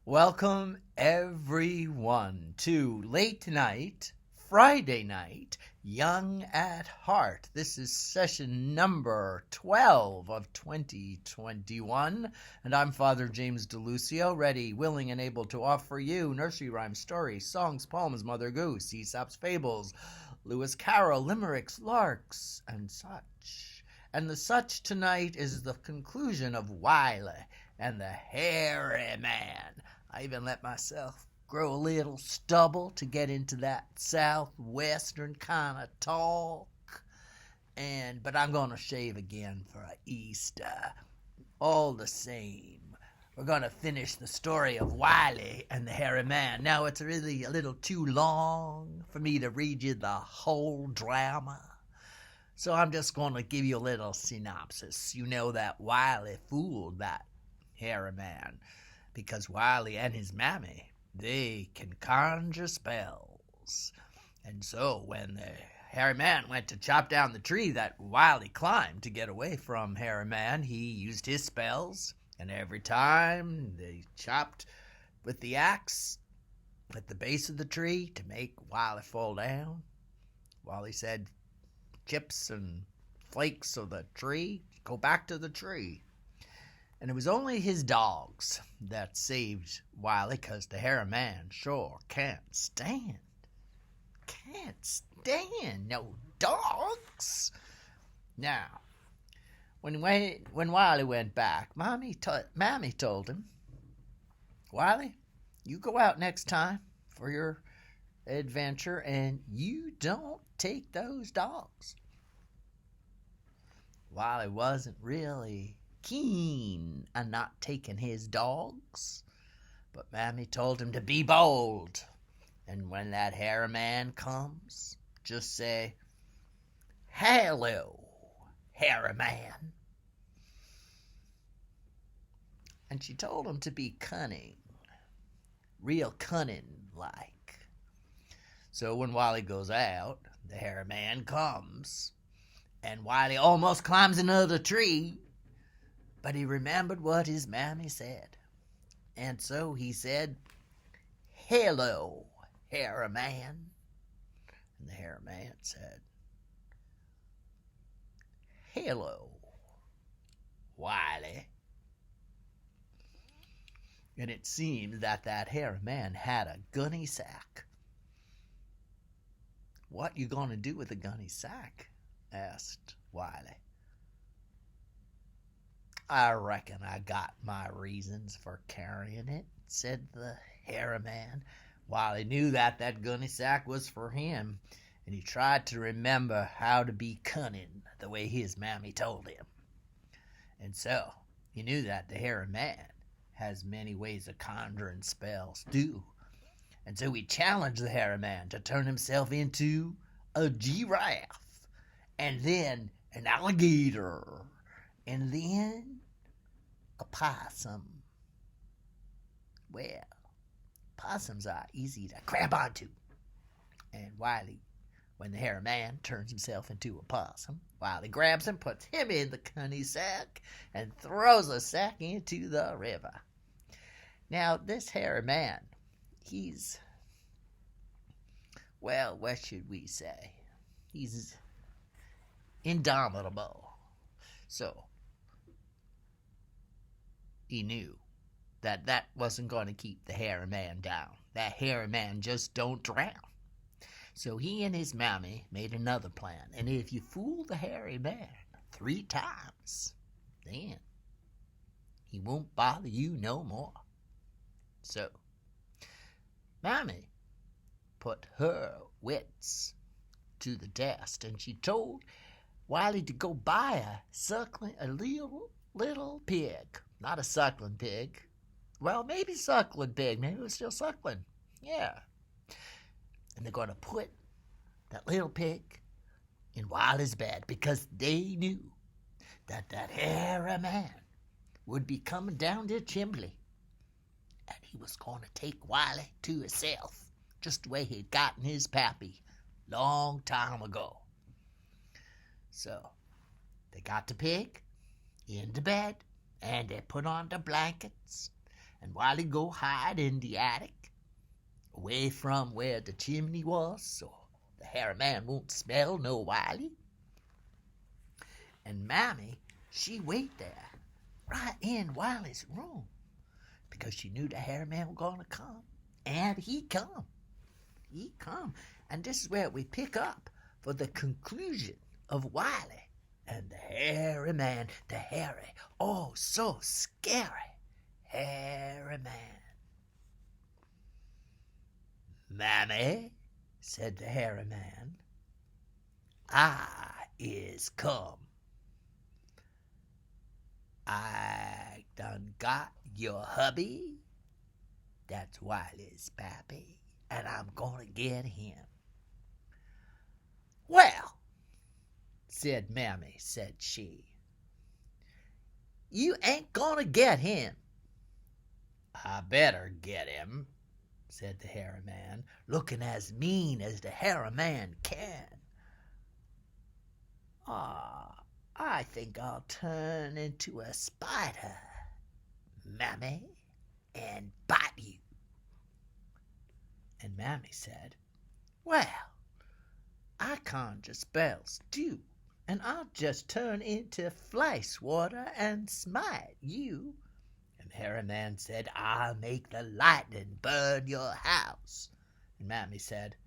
Welcome, everyone, to Late Night, Friday Night, Young at Heart. This is session number 12 of 2021, and I'm Father James DeLucio, ready, willing, and able to offer you nursery rhymes, stories, songs, poems, Mother Goose, Aesop's Fables, Lewis Carroll, limericks, larks, and such. And the such tonight is the conclusion of Wiley and the Hairy Man. I even let myself grow a little stubble to get into that southwestern kind of talk. But I'm going to shave again for Easter. All the same, we're going to finish the story of Wiley and the Hairy Man. Now, it's really a little too long for me to read you the whole drama. So I'm just going to give you a little synopsis. You know that Wiley fooled that Hairy Man, because Wiley and his mammy, they can conjure spells. And so when the Hairy Man went to chop down the tree that Wiley climbed to get away from Hairy Man, he used his spells, and every time they chopped with the axe at the base of the tree to make Wiley fall down, Wiley said, "Chips and flakes of the tree, go back to the tree." And it was only his dogs that saved Wiley, 'cause the Hairy Man sure can't stand no dogs. Now, when Wiley went back, Mammy told him, "Wiley, you go out next time for your adventure, and you don't take those dogs." Wiley wasn't really keen on not taking his dogs, but Mammy told him to be bold, and when that Hairy Man comes, just say, "Hello, Hairy Man." And she told him to be cunning, real cunning like. So when Wiley goes out, the Hairy Man comes, and Wiley almost climbs another tree, but he remembered what his mammy said. And so he said, "Hello, Hairy Man." And the Hairy Man said, "Hello, Wiley." And it seemed that Hairy Man had a gunny sack. "What you gonna do with a gunny sack?" asked Wiley. "I reckon I got my reasons for carrying it," said the Hairy Man. Wiley knew that gunny sack was for him, and he tried to remember how to be cunning the way his mammy told him. And so he knew that the Hairy Man has many ways of conjuring spells too. And so he challenged the Hairy Man to turn himself into a giraffe, and then an alligator, and then a possum. Well, possums are easy to grab onto. And Wiley, when the Hairy Man turns himself into a possum, Wiley grabs him, puts him in the gunny sack, and throws the sack into the river. Now, this Hairy Man, he's, well, what should we say? He's indomitable. So he knew that wasn't going to keep the Hairy Man down. That Hairy Man just don't drown. So he and his mammy made another plan. And if you fool the Hairy Man 3 times, then he won't bother you no more. So Mammy put her wits to the test, and she told Wiley to go buy a little pig. Not a suckling pig. Well, maybe suckling pig. Maybe it was still suckling. Yeah. And they're going to put that little pig in Wiley's bed, because they knew that Hairy Man would be coming down the chimney, and he was going to take Wiley to himself, just the way he'd gotten his pappy long time ago. So they got the pig into bed, and they put on the blankets, and Wiley go hide in the attic, away from where the chimney was, so the hairy man won't smell no Wiley. And Mammy, she wait there, right in Wiley's room, because she knew the hairy man was gonna come. And he come. He come. And this is where we pick up for the conclusion of Wiley and the hairy man, the hairy, oh so scary hairy man. Mammy, said the hairy man, I is come. I done got your hubby, that's Wiley's pappy, and I'm gonna get him. Well, said Mammy, said she, you ain't gonna get him. I better get him, said the hairy man, looking as mean as the hairy man can. I think I'll turn into a spider, Mammy, and bite you. And Mammy said, well, I conjure spells too, and I'll just turn into flice water and smite you. And the hairy man said, I'll make the lightning burn your house. And Mammy said,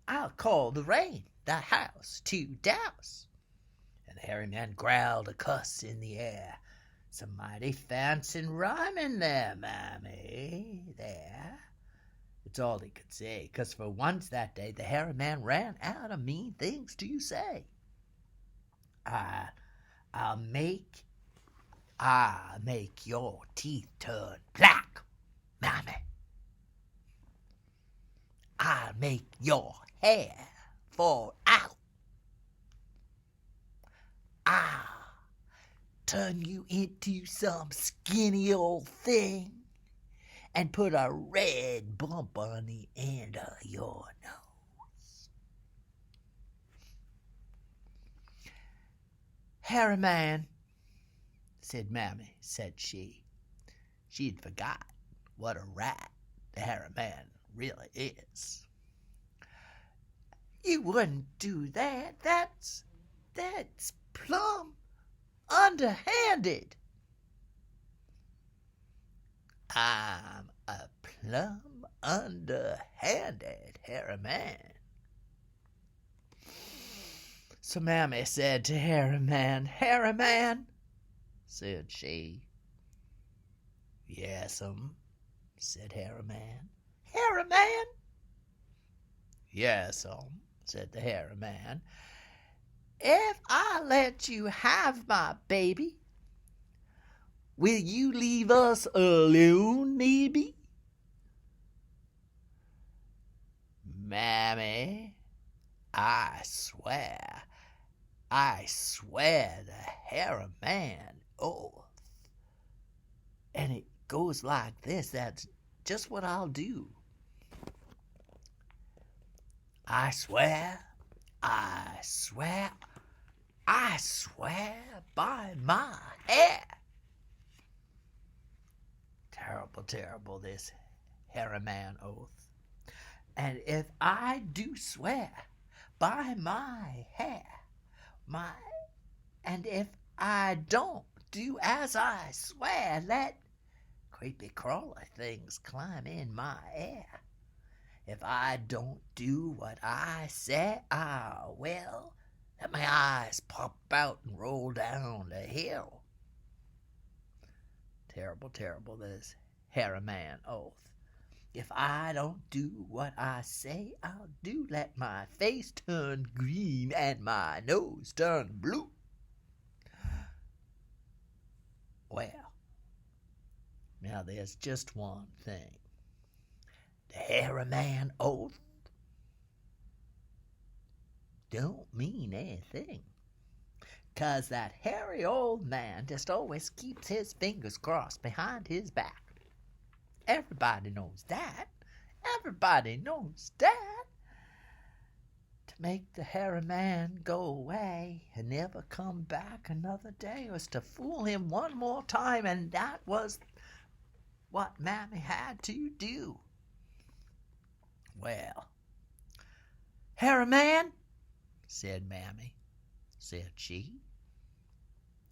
I'll call the rain the house to douse. And the hairy man growled a cuss in the air. Some mighty fancy rhyming there, Mammy, there. It's all he could say, 'cause for once that day the hairy man ran out of mean things to say. I'll make your teeth turn black, Mammy. I'll make your hair fall out. I'll turn you into some skinny old thing and put a red bump on the end of your nose. Hairy man, said Mammy, said she. She'd forgot what a rat the hairy man really is. You wouldn't do that. That's plumb underhanded. I'm a plumb underhanded hairy man. So Mammy said to Hairy Man, said she. Yes'm, said Hairy Man. Hairy Man? Yes'm, said the Hairy Man. If I let you have my baby, will you leave us alone, maybe? Mammy, I swear the hairy man oath. And it goes like this, that's just what I'll do. I swear by my hair. Terrible, terrible, this hairy man oath. And if I do swear by my hair, and if I don't do as I swear, let creepy crawly things climb in my air. If I don't do what I say I will, let my eyes pop out and roll down the hill. Terrible, terrible, this hairy man oath. If I don't do what I say I'll do, let my face turn green and my nose turn blue. Well, now there's just one thing. The hairy man oath don't mean anything. 'Cause that hairy old man just always keeps his fingers crossed behind his back. Everybody knows that. Everybody knows that. To make the hairy man go away and never come back another day was to fool him one more time, and that was what Mammy had to do. Well, "Hairy man," said Mammy, said she.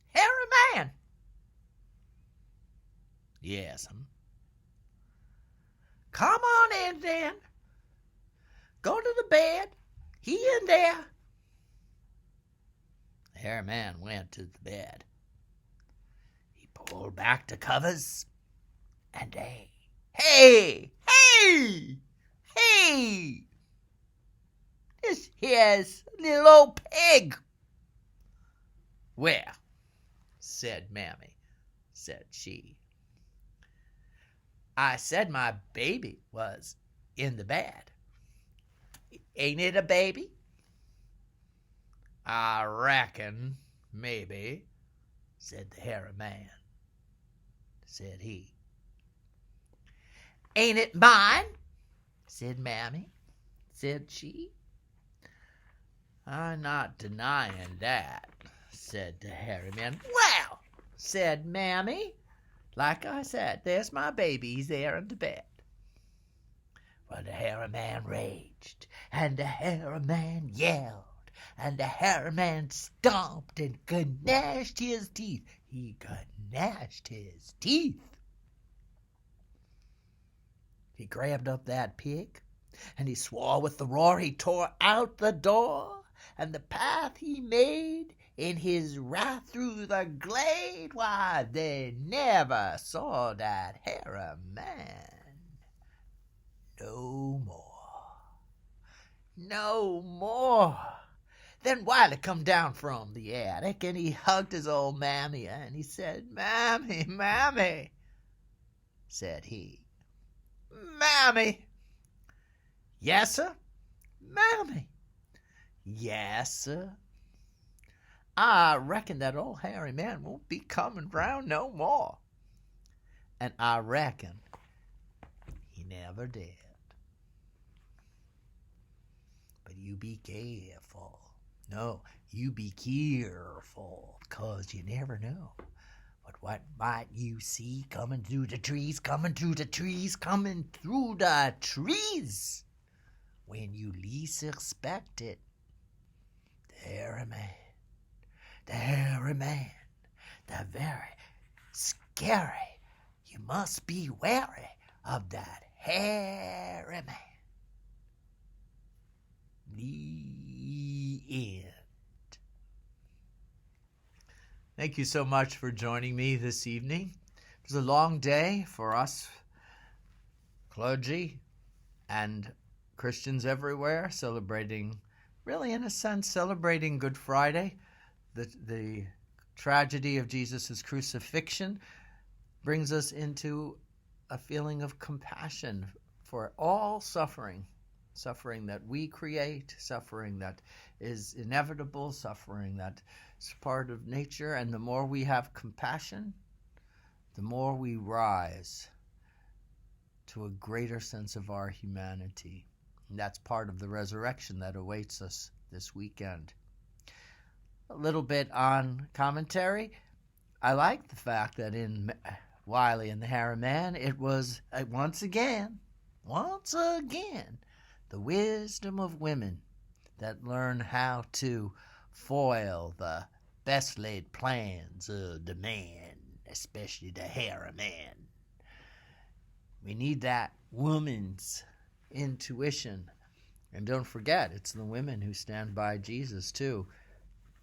"Hairy man." "Yes'm." "Come on in, then. Go to the bed. He in there." The hairy man went to the bed. He pulled back the covers, and hey, this here's little old pig. "Well," said Mammy, said she, "I said my baby was in the bed. Ain't it a baby?" "I reckon, maybe," said the hairy man, said he. "Ain't it mine?" said Mammy, said she. "I'm not denying that," said the hairy man. "Well," said Mammy, "like I said, there's my baby. He's there in the bed." Well, the hairy man raged, and the hairy man yelled, and the hairy man stomped and gnashed his teeth. He gnashed his teeth. He grabbed up that pig, and he swore with the roar. He tore out the door, and the path he made in his wrath through the glade. Why, they never saw that hairy man no more. No more. Then Wiley come down from the attic, and he hugged his old Mammy, and he said, "Mammy, Mammy," said he. "Mammy." "Yes, sir." "Mammy." "Yes, sir." "I reckon that old hairy man won't be coming round no more." And I reckon he never did. But you be careful. No, you be careful, 'cause you never know. But what might you see coming through the trees, coming through the trees, coming through the trees, when you least expect it? The hairy man. The hairy man. The very scary. You must be wary of that hairy man. The end. Thank you so much for joining me this evening. It was a long day for us clergy and Christians everywhere, celebrating, really in a sense, celebrating Good Friday. The tragedy of Jesus' crucifixion brings us into a feeling of compassion for all suffering that we create, suffering that is inevitable, suffering that is part of nature. And the more we have compassion, the more we rise to a greater sense of our humanity. And that's part of the resurrection that awaits us this weekend. A little bit on commentary. I like the fact that in Wiley and the Hairy Man, it was once again, the wisdom of women that learn how to foil the best laid plans of the man, especially the hairy man. We need that woman's intuition. And don't forget, it's the women who stand by Jesus too.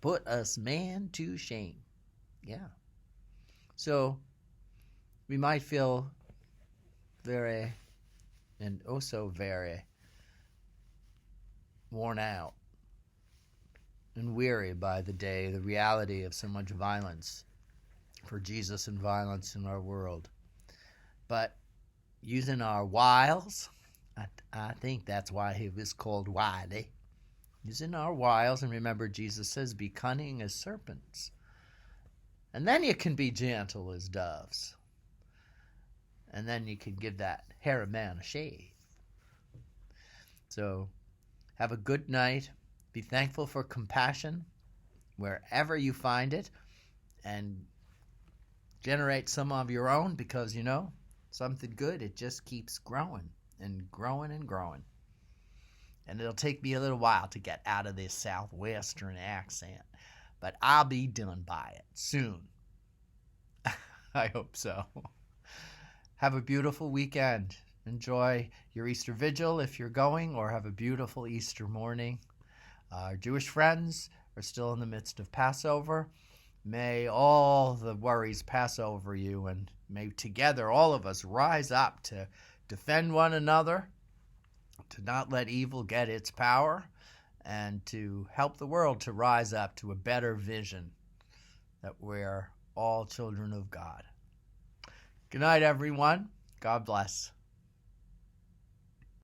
Put us man to shame. Yeah. So we might feel very and oh so very worn out and weary by the reality of so much violence for Jesus and violence in our world. But using our wiles, I think that's why he was called Wiley. Using our wiles, and remember Jesus says, be cunning as serpents. And then you can be gentle as doves. And then you can give that hairy man a shave. So have a good night. Be thankful for compassion wherever you find it. And generate some of your own, because, something good, it just keeps growing and growing and growing. And it'll take me a little while to get out of this Southwestern accent, but I'll be done by it soon. I hope so. Have a beautiful weekend. Enjoy your Easter Vigil if you're going, or have a beautiful Easter morning. Our Jewish friends are still in the midst of Passover. May all the worries pass over you, and may together all of us rise up to defend one another, to not let evil get its power, and to help the world to rise up to a better vision that we're all children of God. Good night, everyone. God bless.